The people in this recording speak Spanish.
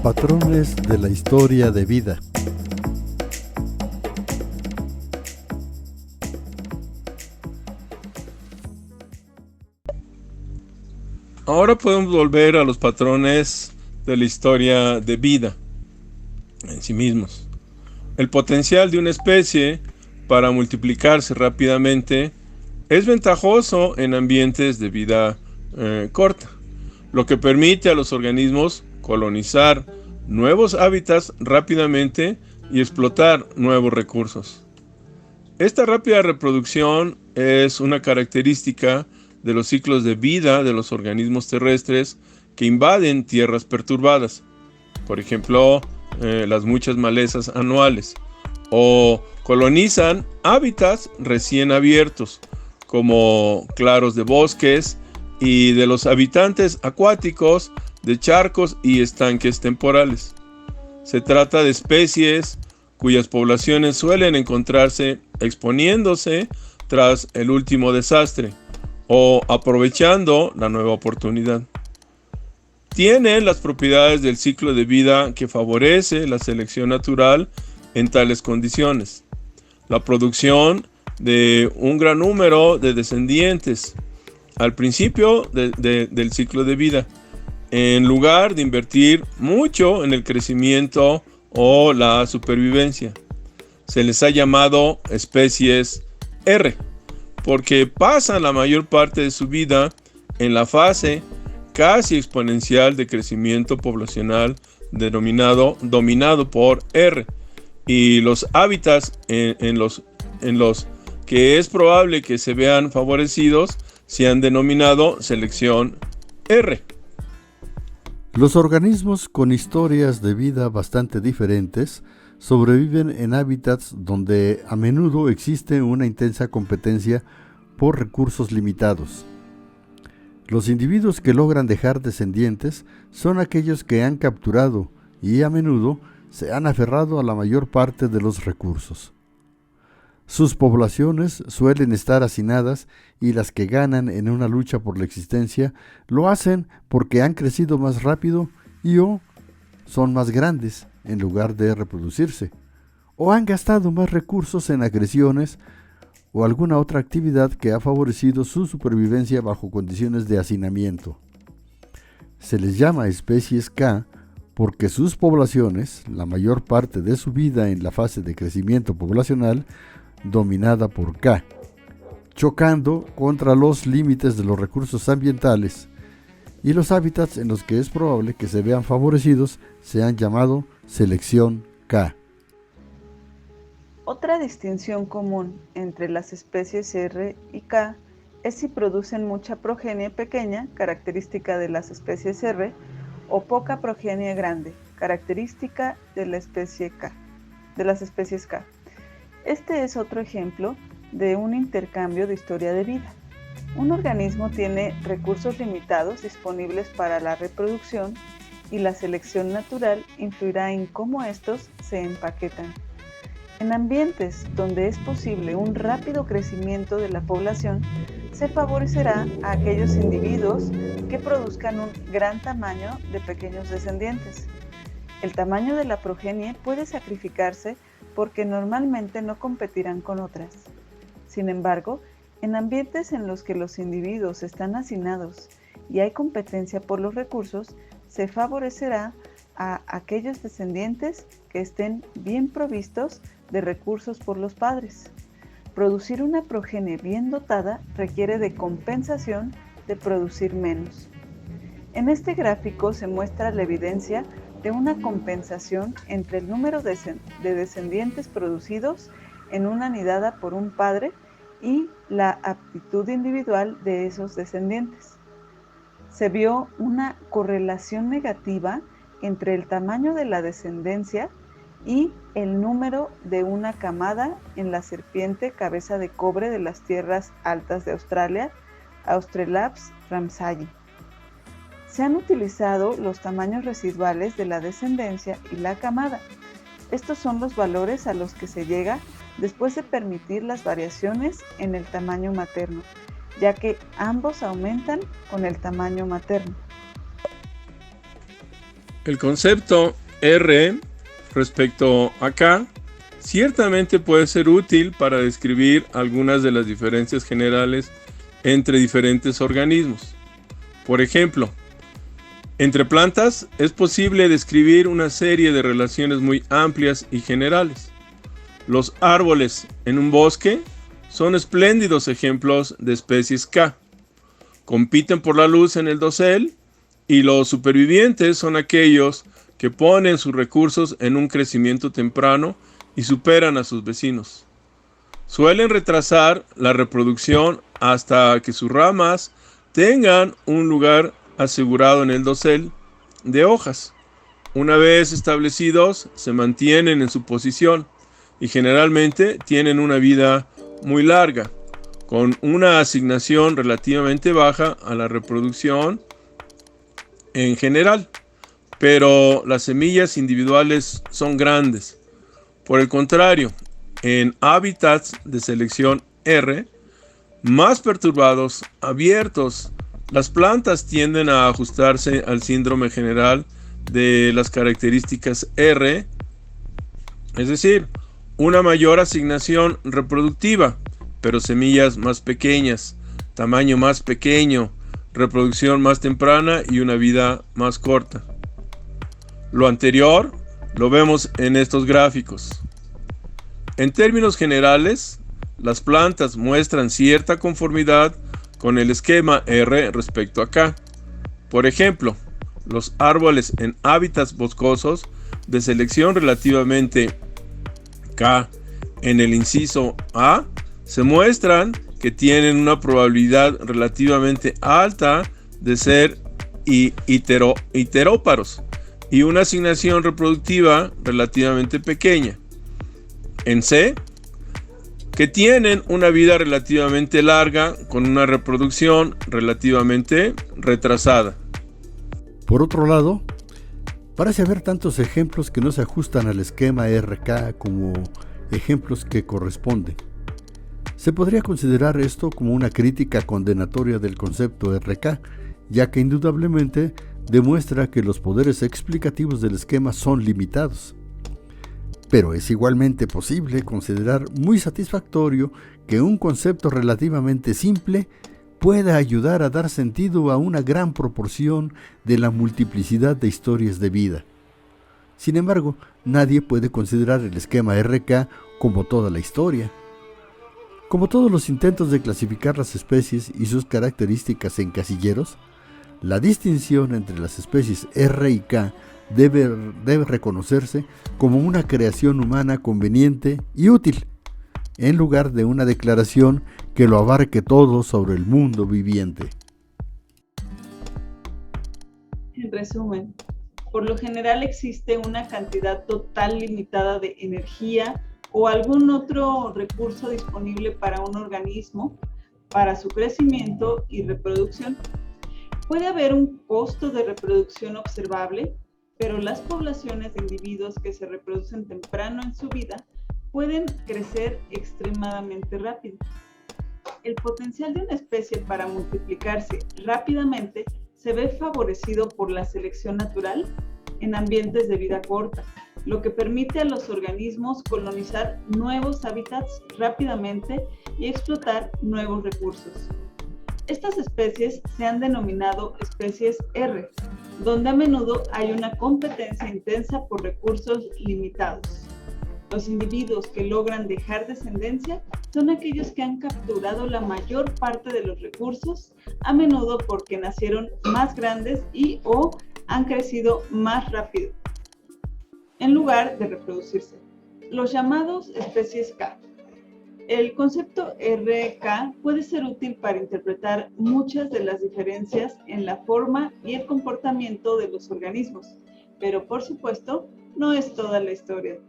Patrones de la historia de vida. Ahora podemos volver a los patrones de la historia de vida en sí mismos. El potencial de una especie para multiplicarse rápidamente es ventajoso en ambientes de vida corta, lo que permite a los organismos colonizar nuevos hábitats rápidamente y explotar nuevos recursos. Esta rápida reproducción es una característica de los ciclos de vida de los organismos terrestres que invaden tierras perturbadas, por ejemplo, las muchas malezas anuales, o colonizan hábitats recién abiertos, como claros de bosques, y de los habitantes acuáticos de charcos y estanques temporales. Se trata de especies cuyas poblaciones suelen encontrarse exponiéndose tras el último desastre o aprovechando la nueva oportunidad. Tienen las propiedades del ciclo de vida que favorece la selección natural en tales condiciones. La producción de un gran número de descendientes al principio del ciclo de vida, en lugar de invertir mucho en el crecimiento o la supervivencia. Se les ha llamado especies R, porque pasan la mayor parte de su vida en la fase casi exponencial de crecimiento poblacional dominado por R, y los hábitats en los que es probable que se vean favorecidos se han denominado selección R. Los organismos con historias de vida bastante diferentes sobreviven en hábitats donde a menudo existe una intensa competencia por recursos limitados. Los individuos que logran dejar descendientes son aquellos que han capturado y a menudo se han aferrado a la mayor parte de los recursos. Sus poblaciones suelen estar hacinadas y las que ganan en una lucha por la existencia lo hacen porque han crecido más rápido y o son más grandes en lugar de reproducirse, o han gastado más recursos en agresiones o alguna otra actividad que ha favorecido su supervivencia bajo condiciones de hacinamiento. Se les llama especies K porque sus poblaciones, la mayor parte de su vida en la fase de crecimiento poblacional, dominada por K, chocando contra los límites de los recursos ambientales, y los hábitats en los que es probable que se vean favorecidos se han llamado selección K. Otra distinción común entre las especies R y K es si producen mucha progenie pequeña, característica de las especies R, o poca progenie grande, característica de la especie K, de las especies K. Este es otro ejemplo de un intercambio de historia de vida. Un organismo tiene recursos limitados disponibles para la reproducción y la selección natural influirá en cómo estos se empaquetan. En ambientes donde es posible un rápido crecimiento de la población, se favorecerá a aquellos individuos que produzcan un gran tamaño de pequeños descendientes. El tamaño de la progenie puede sacrificarse porque normalmente no competirán con otras. Sin embargo, en ambientes en los que los individuos están hacinados y hay competencia por los recursos, se favorecerá a aquellos descendientes que estén bien provistos de recursos por los padres. Producir una progenie bien dotada requiere de compensación de producir menos. En este gráfico se muestra la evidencia de una compensación entre el número de descendientes producidos en una nidada por un padre y la aptitud individual de esos descendientes. Se vio una correlación negativa entre el tamaño de la descendencia y el número de una camada en la serpiente cabeza de cobre de las tierras altas de Australia, Austrelaps ramsayi. Se han utilizado los tamaños residuales de la descendencia y la camada. Estos son los valores a los que se llega después de permitir las variaciones en el tamaño materno, ya que ambos aumentan con el tamaño materno. El concepto R respecto a K ciertamente puede ser útil para describir algunas de las diferencias generales entre diferentes organismos. Por ejemplo, entre plantas es posible describir una serie de relaciones muy amplias y generales. Los árboles en un bosque son espléndidos ejemplos de especies K. Compiten por la luz en el dosel y los supervivientes son aquellos que ponen sus recursos en un crecimiento temprano y superan a sus vecinos. Suelen retrasar la reproducción hasta que sus ramas tengan un lugar asegurado en el dosel de hojas. Una vez establecidos, se mantienen en su posición y generalmente tienen una vida muy larga, con una asignación relativamente baja a la reproducción en general, pero las semillas individuales son grandes. Por el contrario, en hábitats de selección R, más perturbados, abiertos, las plantas tienden a ajustarse al síndrome general de las características R, es decir, una mayor asignación reproductiva, pero semillas más pequeñas, tamaño más pequeño, reproducción más temprana y una vida más corta. Lo anterior lo vemos en estos gráficos. En términos generales, las plantas muestran cierta conformidad con el esquema R respecto a K. Por ejemplo, los árboles en hábitats boscosos de selección relativamente K en el inciso A se muestran que tienen una probabilidad relativamente alta de ser iteróparos y una asignación reproductiva relativamente pequeña. En C, que tienen una vida relativamente larga con una reproducción relativamente retrasada. Por otro lado, parece haber tantos ejemplos que no se ajustan al esquema RK como ejemplos que corresponden. Se podría considerar esto como una crítica condenatoria del concepto RK, ya que indudablemente demuestra que los poderes explicativos del esquema son limitados. Pero es igualmente posible considerar muy satisfactorio que un concepto relativamente simple pueda ayudar a dar sentido a una gran proporción de la multiplicidad de historias de vida. Sin embargo, nadie puede considerar el esquema RK como toda la historia. Como todos los intentos de clasificar las especies y sus características en casilleros, la distinción entre las especies R y K debe reconocerse como una creación humana conveniente y útil, en lugar de una declaración que lo abarque todo sobre el mundo viviente. En resumen, por lo general existe una cantidad total limitada de energía o algún otro recurso disponible para un organismo para su crecimiento y reproducción. Puede haber un costo de reproducción observable, pero las poblaciones de individuos que se reproducen temprano en su vida pueden crecer extremadamente rápido. El potencial de una especie para multiplicarse rápidamente se ve favorecido por la selección natural en ambientes de vida corta, lo que permite a los organismos colonizar nuevos hábitats rápidamente y explotar nuevos recursos. Estas especies se han denominado especies R, donde a menudo hay una competencia intensa por recursos limitados. Los individuos que logran dejar descendencia son aquellos que han capturado la mayor parte de los recursos, a menudo porque nacieron más grandes o han crecido más rápido, en lugar de reproducirse. Los llamados especies K. El concepto RK puede ser útil para interpretar muchas de las diferencias en la forma y el comportamiento de los organismos, pero por supuesto no es toda la historia.